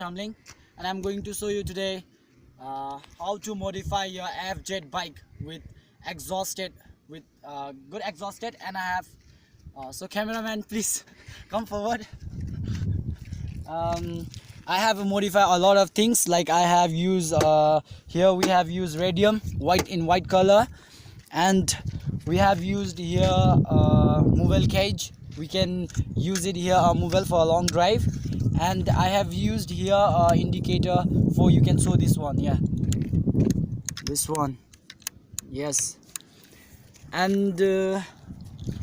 Tumbling, and I'm going to show you today how to modify your FZ bike with good exhausted. And I have so cameraman, please come forward. I have modified a lot of things, like I have used here we have used radium white color, and we have used here movable cage. We can use it here movable for a long drive, and I have used here indicator for, you can show this one, yeah, this one, yes. And a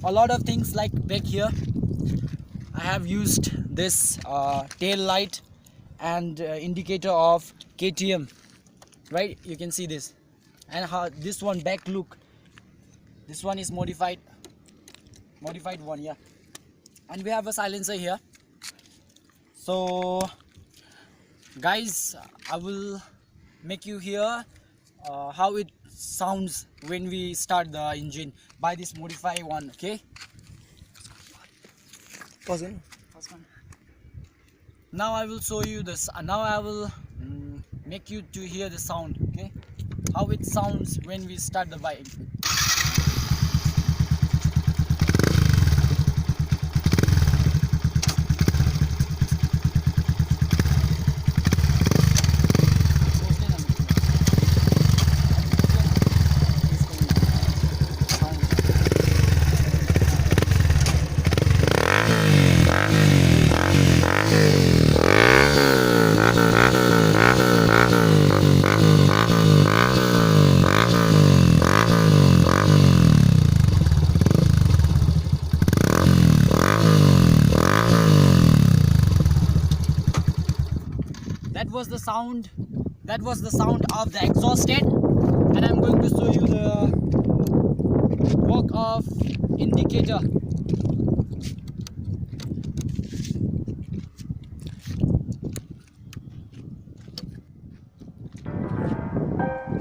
lot of things, like back here I have used this tail light and indicator of KTM, right? You can see this, and how this one back look, this one is modified one, yeah. And we have a silencer here. So guys, I will make you hear how it sounds when we start the engine by this modified one, okay? Pause in. Now I will show you this. Now I will make you to hear the sound, okay? How it sounds when we start the bike. That was the sound of the exhausted, and I'm going to show you the work of indicator.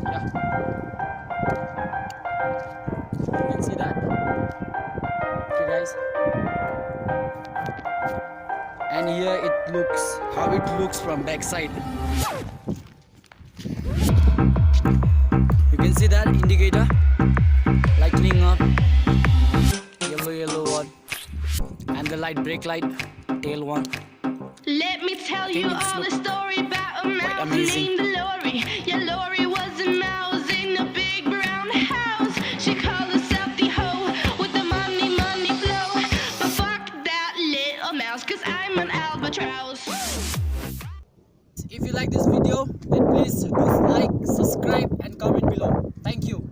Yeah, you can see that, okay guys. And here it looks, how it looks from backside. You can see that indicator lightening up, yellow one, and the brake light, tail one. Let me tell you all the story about a mouse named Lori. Yeah, Lori was a mouse in a big brown house. She called herself the hoe with the money flow. But fuck that little mouse, 'cause I'm an albatross. If you like this video, then please do like, subscribe and comment below. Thank you.